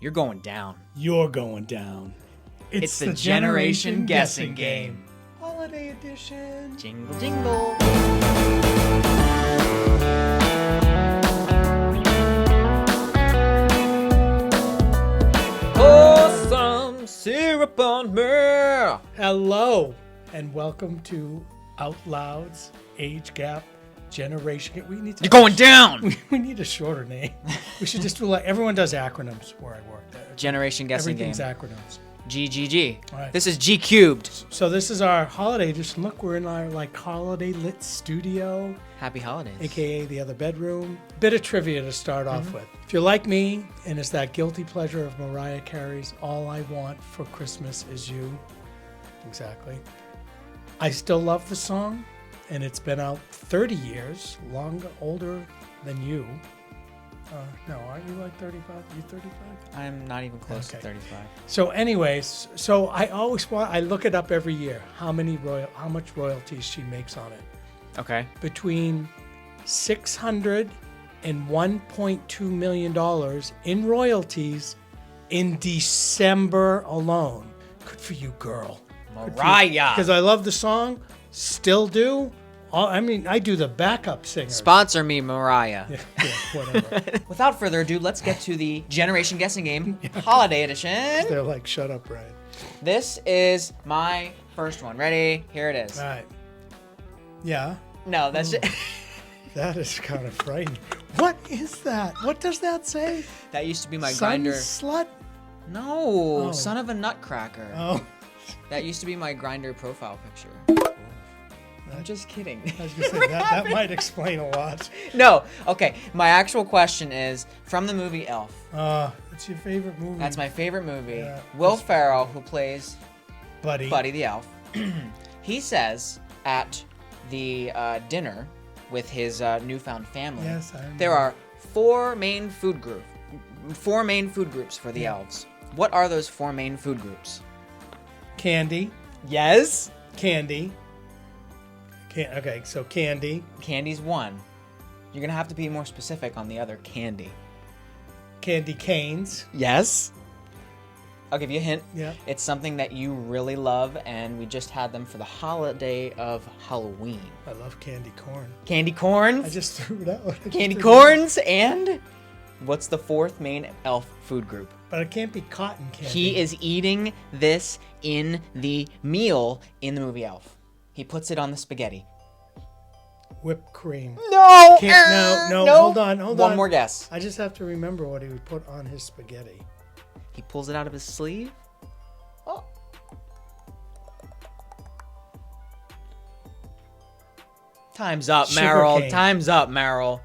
You're going down. You're going down. It's the Generation Guessing Game. Holiday edition. Jingle, jingle. Pour some syrup on me. Hello, and welcome to Out Loud's Age Gap Generation. You're going down. We need a shorter name. We should just do like everyone does acronyms where I work. Generation Guessing Game. Everything's acronyms. GGG. All right. This is G cubed. So this is our holiday edition. Look, we're in our like holiday lit studio, Happy holidays. aka the other bedroom. Bit of trivia to start off with. If you're like me, and it's that guilty pleasure of Mariah Carey's "All I Want for Christmas Is You." Exactly. I still love the song, and it's been out 30 years, older than you. No, aren't you like 35? You 35? I'm not even close to 35. So anyways, I look it up every year, how much royalties she makes on it. Okay. Between $600 and $1.2 million in royalties in December alone. Good for you, girl. Mariah. Because I love the song, still do. I do the backup singer. Sponsor me, Mariah. Yeah, whatever. Without further ado, let's get to the Generation Guessing Game Holiday Edition. They're like, shut up, Brian. This is my first one. Ready? Here it is. All right. Yeah. No, that's it. That is kind of frightening. What is that? What does that say? That used to be my Son grinder. slut? No, Oh. son of a nutcracker. Oh. That used to be my grinder profile picture. I'm just kidding. I was going to say, that might explain a lot. No. Okay. My actual question is from the movie Elf. It's your favorite movie. That's my favorite movie. Yeah. Will Ferrell, who plays Buddy. Buddy the Elf, he says at the dinner with his newfound family, Yes, I remember. there are four main food groups for the elves. What are those four main food groups? Candy. Yes. Candy. Okay, so candy. Candy's one. You're gonna have to be more specific on the other candy. Candy canes. Yes. I'll give you a hint. Yeah. It's something that you really love, and we just had them for the holiday of Halloween. I love candy corn. Candy corns. I just threw it out. Candy corns, and what's the fourth main elf food group? But it can't be cotton candy. He is eating this in the meal in the movie Elf. He puts it on the spaghetti. Whipped cream. No! No, hold on. One more guess. I just have to remember what he would put on his spaghetti. He pulls it out of his sleeve. Oh. Time's up, Sugar Meryl. cane. Time's up, Meryl.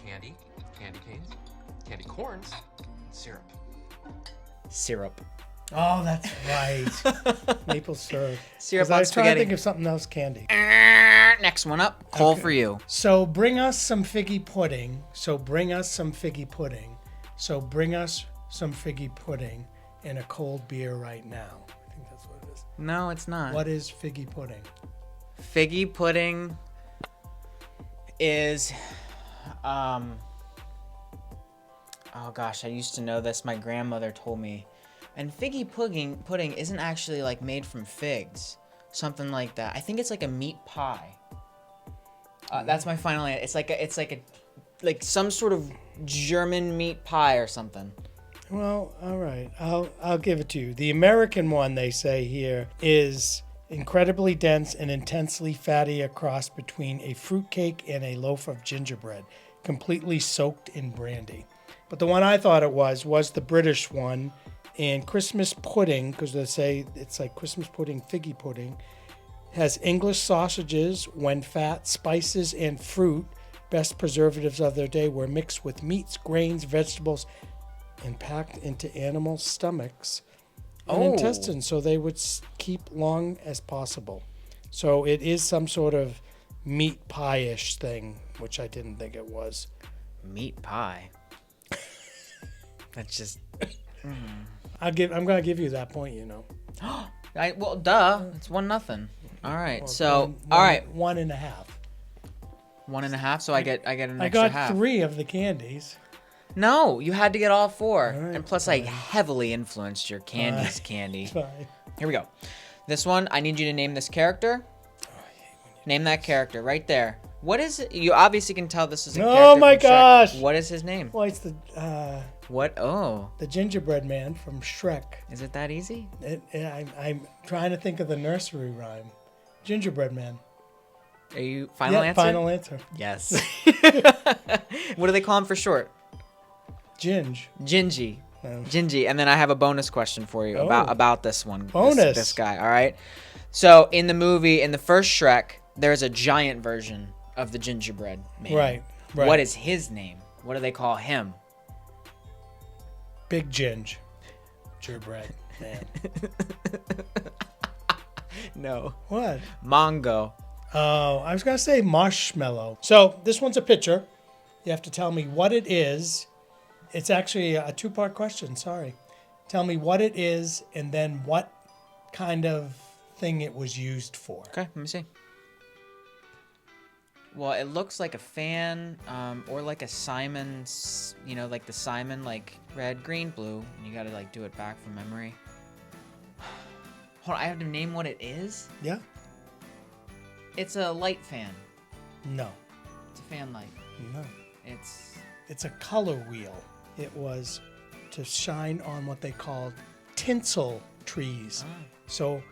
Candy, candy canes, candy corns, syrup. Syrup. Oh, that's right. Maple syrup. Syrup 'Cause on I was trying to spaghetti. think of something else candy. Next one up. Cole for you. So bring us some figgy pudding. So bring us some figgy pudding. So bring us some figgy pudding and a cold beer right now. I think that's what it is. No, it's not. What is figgy pudding? Figgy pudding is oh gosh, I used to know this. My grandmother told me. And figgy pudding isn't actually like made from figs. Something like that. I think it's like a meat pie. That's my final answer. It's like some sort of German meat pie or something. Well, all right. I'll give it to you. The American one, they say here, is incredibly dense and intensely fatty, a cross between a fruitcake and a loaf of gingerbread, completely soaked in brandy. But the one I thought it was the British one. And Christmas pudding, because they say it's like Christmas pudding, figgy pudding, has English sausages when fat, spices, and fruit, best preservatives of their day, were mixed with meats, grains, vegetables, and packed into animal stomachs and intestines so they would keep long as possible. So it is some sort of meat pie-ish thing, which I didn't think it was. Meat pie. That's just... I'm gonna give you that point, you know. Well, duh. It's 1-0. All right. Well, So, one- all right. 1.5. 1.5. So I get an I extra got half. 3 of the candies. No, you had to get all four. All right, And plus, I heavily influenced your candies, Candy. Fine. Here we go. This one, I need you to name this character. Name that character right there. What is it? You obviously can tell this is a character. Oh my from Shrek. gosh. What is his name? Well, it's What? Oh, the gingerbread man from Shrek. is it that easy? I'm trying to think of the nursery rhyme. Gingerbread man. Are you final Yeah, answer? final answer. Yes. What do they call him for short? Ginge. Gingy. No. Gingy. And then I have a bonus question for you Oh. about this one. Bonus. This guy. All right. So in the movie, in the first Shrek, there's a giant version of the gingerbread man. Right. What is his name? What do they call him? Big Ginge. Gingerbread man. No. What? Mongo. Oh, I was going to say marshmallow. So this one's a picture. You have to tell me what it is. It's actually a two-part question. Sorry. Tell me what it is and then what kind of thing it was used for. Okay, let me see. Well, it looks like a fan, or like a Simon, like the Simon, like red, green, blue. And you gotta like do it back from memory. Hold on, I have to name what it is? Yeah? It's a light fan. No. It's a fan light. No. It's a color wheel. It was to shine on what they called tinsel trees. Oh. So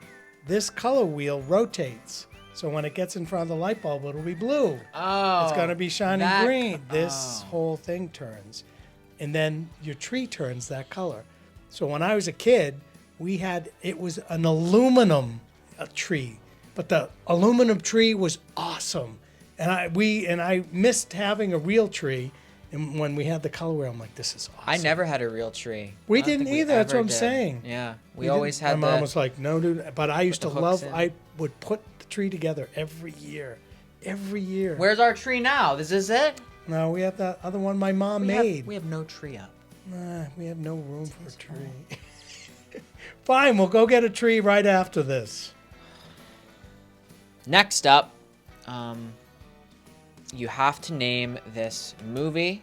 this color wheel rotates. So when it gets in front of the light bulb, it'll be blue. Oh. It's going to be shining that green. co- This oh. whole thing turns. And then your tree turns that color. So when I was a kid, it was an aluminum tree. But the aluminum tree was awesome. And I missed having a real tree. And when we had the color wheel, I'm like, this is awesome. I never had a real tree. We I don't didn't think either. That's ever what I'm did. saying. Yeah, we didn't- always had My mom the. was like, no, dude. But I used to the hooks love, in. I would put the tree together every year. Every year. Where's our tree now? This is it? No, we have that other one my mom made. We have no tree up. Nah, we have no room for a tree. Fine, we'll go get a tree right after this. Next up, you have to name this movie.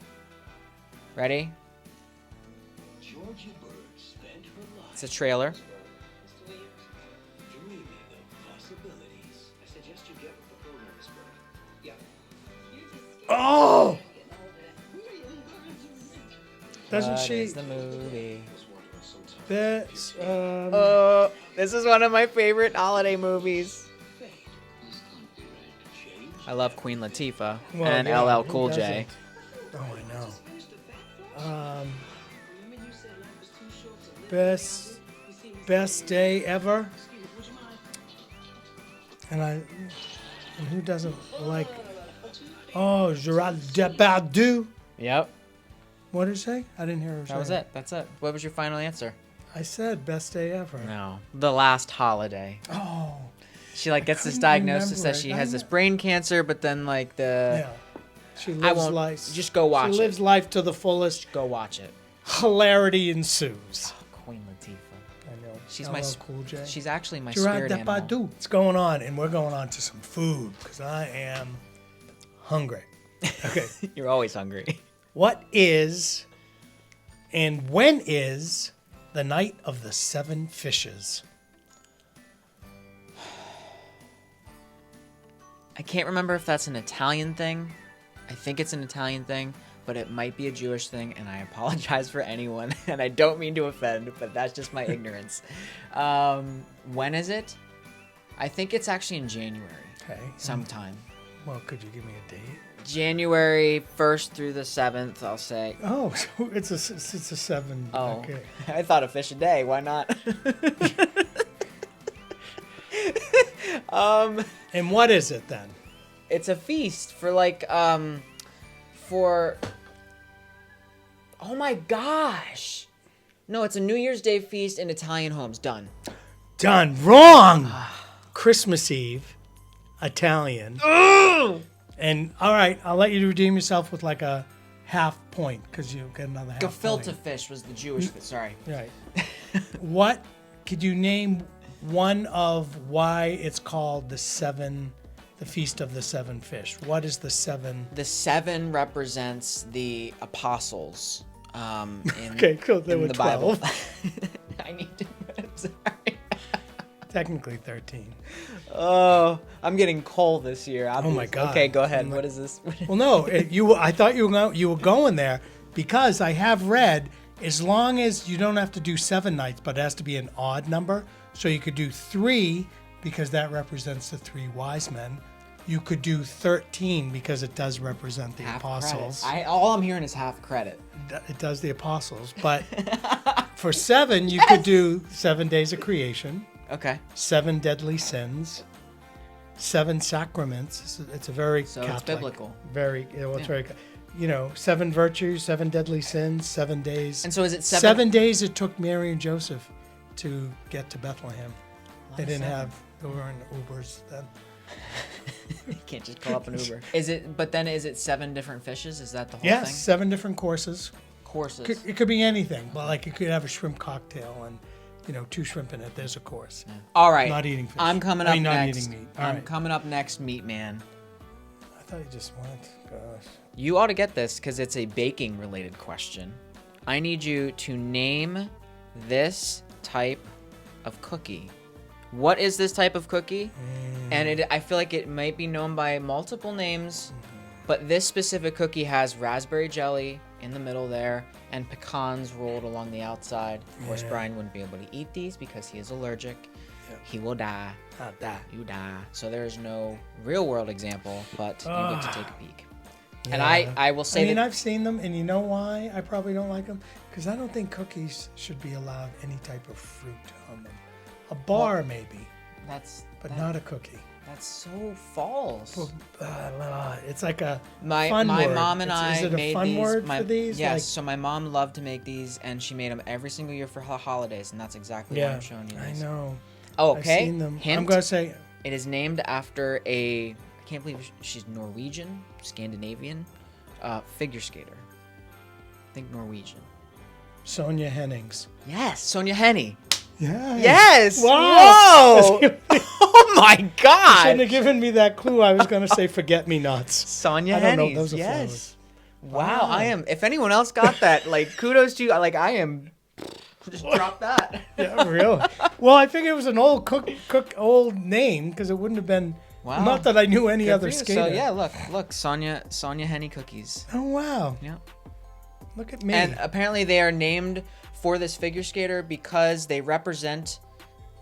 Ready? It's a trailer. Oh! Doesn't What she? is the movie? This, This is one of my favorite holiday movies. I love Queen Latifah well, and yeah, LL who Cool J. doesn't? Oh, I know. Best day ever. And who doesn't like? Oh, Gerard Depardieu. Yep, What did you say? I didn't hear her say. that was it. That's it. What was your final answer? I said best day ever. No, The Last Holiday. Oh, She like gets this couldn't diagnosis remember that she it. has this brain cancer, but then like the yeah. She I lives won't. life. Just go watch She lives it. life to the fullest. Go watch it. Hilarity ensues. Queen Latifah. I know. She's LL my. Cool J. She's actually my Gerard spirit animal. Depardieu. What's going on? And we're going on to some food because I am hungry. Okay. You're always hungry. What is and when is the Night of the Seven Fishes? I can't remember if that's an Italian thing. I think it's an Italian thing, but it might be a Jewish thing, and I apologize for anyone, and I don't mean to offend, but that's just my ignorance. When is it? I think it's actually in January, Okay. sometime. Well, could you give me a date? January 1st through the 7th, I'll say. Oh, so it's a 7. Oh, Okay. I thought a fish a day. Why not? And what is it then? It's a feast for like for oh my gosh. No, it's a New Year's Day feast in Italian homes. Done. Done. Wrong. Christmas Eve, Italian. And all right, I'll let you redeem yourself with like a half point because you get another half Gefilte point. fish was the Jewish fish. Sorry. Right. What could you name one of why it's called the seven the Feast of the Seven Fish. What is the seven? The 7 represents the apostles. In, Okay, cool. There in were the Bible. 12. I need to. I'm sorry. Technically 13. Oh, I'm getting coal this year. Oh my God. Okay, go ahead. What is this? Well, no, I thought you were going there because I have read as long as you don't have to do 7 nights, but it has to be an odd number. So you could do 3 because that represents the 3 wise men. You could do 13 because it does represent the Half apostles. credit. All I'm hearing is half credit. It does the apostles, but for 7 you could do 7 days of creation, Okay. 7 deadly sins, 7 sacraments. It's a very So Catholic, it's biblical. Very, it's very, 7 virtues, 7 deadly sins, 7 days. And so is it 7? 7 days it took Mary and Joseph to get to Bethlehem. They of didn't seven. have, they weren't Ubers then. You can't just call up an Uber. Is it 7 different fishes? Is that the whole Yes, thing? 7 different courses. Courses. It could be anything, but like you could have a shrimp cocktail and 2 shrimp in it. There's a course. All right. Not eating fish. I'm coming I up mean, not next. eating meat. All I'm right. coming up next, Meat Man. I thought you just went. Gosh. You ought to get this because it's a baking related question. I need you to name this type of cookie. What is this type of cookie? And I feel like it might be known by multiple names, but this specific cookie has raspberry jelly in the middle there and pecans rolled along the outside. Of course, Yeah. Brian wouldn't be able to eat these because he is allergic. Yep. He will die. I'll die. You die. So there is no real world example, but you get to take a peek. And Yeah. I will say that I've seen them, and you know why I probably don't like them? Because I don't think cookies should be allowed any type of fruit on them. A bar, maybe, but not a cookie. That's so false. It's like a My fun word. mom and Is it a made fun these. word for these? Yes. Like- So my mom loved to make these, and she made them every single year for holidays, and that's exactly why Yeah, I'm showing you I this. know. Oh, I've okay. seen them. Hint. I'm gonna say It is named after I can't believe she's Norwegian, Scandinavian, figure skater. I think Norwegian. Sonia Hennings. Yes, Sonia Henny. Yeah. Yes. Wow. Whoa. Oh my Shouldn't God. have given me that clue. I was gonna say forget me nots. Sonia I don't know. Henny. Those are Yes. Wow. Wow. I am. If anyone else got that, like, kudos to you. Like, I am. Just drop that. Yeah, really. Well, I figured it was an old old name because it wouldn't have been. Wow. Not that I knew any Good other for you. skater. So yeah, look, Sonia Henny cookies. Oh wow! Yeah. Look at me. And apparently they are named for this figure skater because they represent.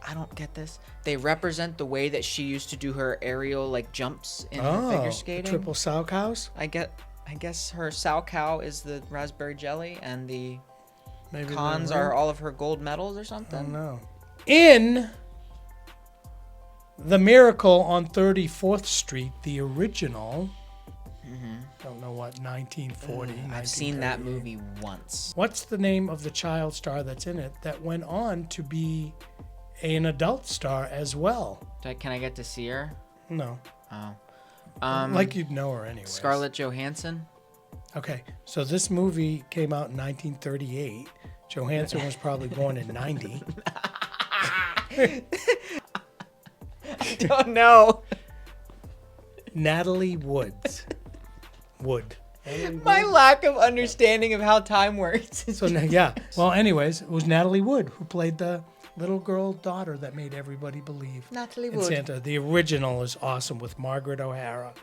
I don't get this. They represent the way that she used to do her aerial like jumps in her figure skating. triple sow cows. I guess her sow cow is the raspberry jelly, and the Maybe cons they're are right. all of her gold medals or I don't something. know. In The Miracle on 34th Street, the original. Don't know what 1940. I've seen that 1938. movie once. What's the name of the child star that's in it that went on to be an adult star as well? Can I get to see her? No, Oh. like you'd know her anyway. Scarlett Johansson. Okay, so this movie came out in 1938. Johansson was probably born in 90. Don't know. Natalie Woods. Wood. My lack of understanding of how time works. So yeah. Well, anyways, it was Natalie Wood who played the little girl daughter that made everybody believe Natalie in Wood. Santa. The original is awesome with Margaret O'Hara,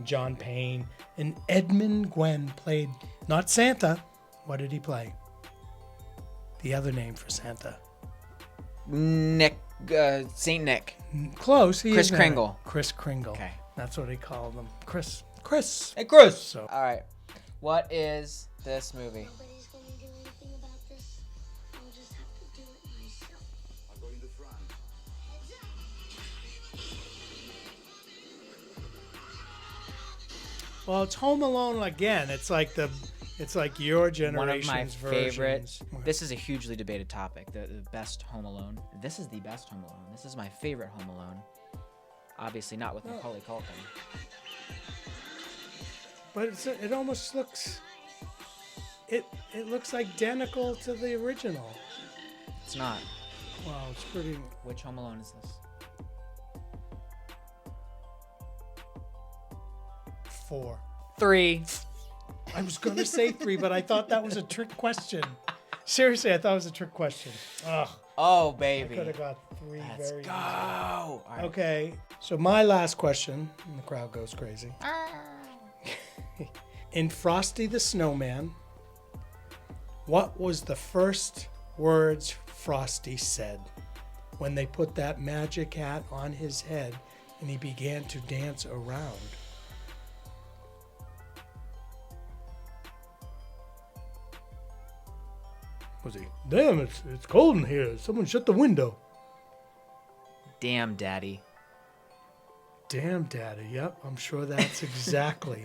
John Payne, and Edmund Gwenn played not Santa. What did he play? The other name for Santa. Nick, Saint Nick. Close. He Kris is Nat- Kringle. Kris Kringle. Okay. That's what he called them. Chris. Hey, Chris. So All right. What is this movie? Nobody's gonna do anything about this. I'll just have to do it myself. I'll go in the front. well, it's Home Alone again. It's like your One of generation's my favorite. versions. This is a hugely debated topic. The best Home Alone. This is the best Home Alone. This is my favorite Home Alone. Obviously not with Macaulay Culkin. But it almost looks. It looks identical to the original. It's not. Wow, it's pretty. Which Home Alone is this? 4. 3. I was going to say 3, but I thought that was a trick question. Seriously, I thought it was a trick question. Ugh. Oh, I baby. could have got 3 Let's very go. easy. All right. Okay, so my last question, and the crowd goes crazy. In Frosty the Snowman, what was the first words Frosty said when they put that magic hat on his head and he began to dance around? Was he? Damn, it's cold in here. Someone shut the window. Damn, Daddy. Damn, Daddy. Yep, I'm sure that's exactly.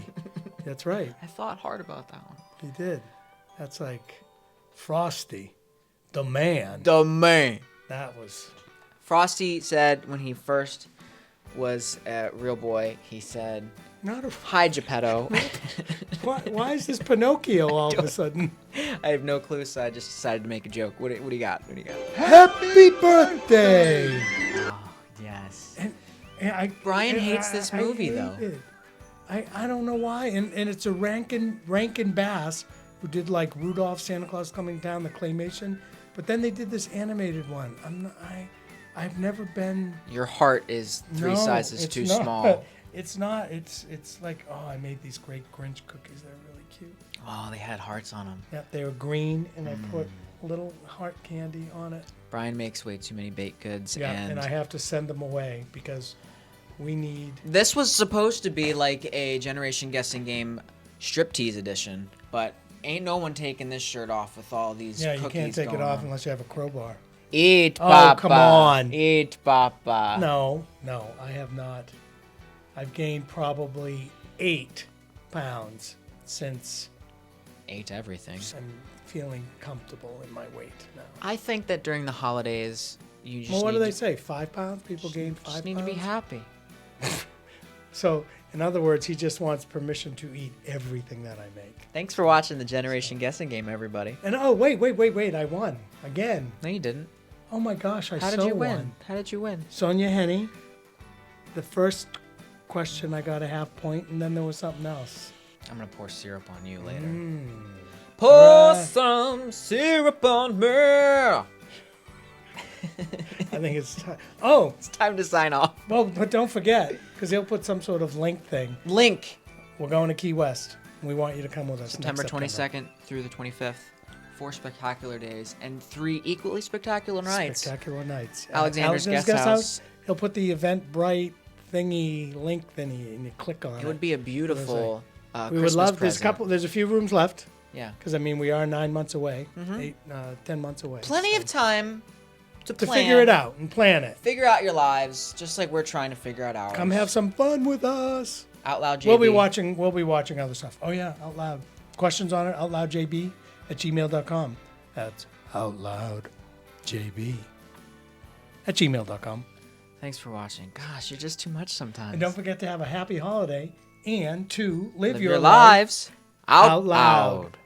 That's right. I thought hard about that one. He did. That's like Frosty, the man. The man. That was. Frosty said when he first was a real boy, he said, Not a. "Hi, Geppetto." Why is this Pinocchio all of a sudden? I have no clue, so I just decided to make a joke. What do you got? What do you got? Happy birthday! Oh, yes. And Brian hates this movie, hate though. it. I don't know why. And it's a Rankin Bass who did like Rudolph, Santa Claus Coming Down, the claymation. But then they did this animated one. I've never been. Your heart is three No, sizes it's too not. small. It's not. It's like, oh, I made these great Grinch cookies. They're really cute. Oh, they had hearts on them. Yep, they were green, and I put little heart candy on it. Brian makes way too many baked goods, Yeah, and and I have to send them away because we need. this was supposed to be like a Generation Guessing Game striptease edition, but ain't no one taking this shirt off with all these Yeah, cookies you can't take it going off on. unless you have a crowbar. Eat, Oh, Papa. come on. Eat, Papa. No, I have not. I've gained probably 8 pounds since Ate everything. I'm feeling comfortable in my weight now. I think that during the holidays, you just Well, what need do they to, say? 5 pounds? People gain 5 just pounds? need to be happy. So, in other words, he just wants permission to eat everything that I make. Thanks for watching the Generation Guessing Game, everybody. And oh, wait, I won. Again. No, you didn't. Oh my gosh, I How so did you win? won. How did you win? Sonia Henny, the first question I got a half point, and then there was something else. I'm gonna pour syrup on you later. Pour Pour some syrup on me. I think it's time. Oh, It's time to sign off. well, but don't forget, because he'll put some sort of link thing. Link. We're going to Key West. And we want you to come with us. September next 22nd through the 25th. 4 spectacular days and 3 equally spectacular nights. Spectacular nights. Alexander's Guest House. He'll put the Eventbrite thingy link thingy, and you click on it. It would be a beautiful We would Christmas love. present. There's a few rooms left. Yeah. Because I mean, we are 9 months away, 10 months away. Plenty so- of time to to plan. figure it out and plan it. Figure out your lives, just like we're trying to figure out ours. Come have some fun with us. Out Loud JB. We'll be watching other stuff. Oh yeah, Out Loud. Questions on it? OutLoudJB@gmail.com. That's OutLoudJB@gmail.com. Thanks for watching. Gosh, you're just too much sometimes. And don't forget to have a happy holiday and to live, Live your your life. lives out, out loud. loud.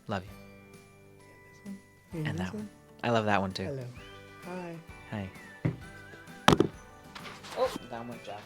Love you. And that one. I love that one too. Hello. Hi. Hey. Oh, down went Jack.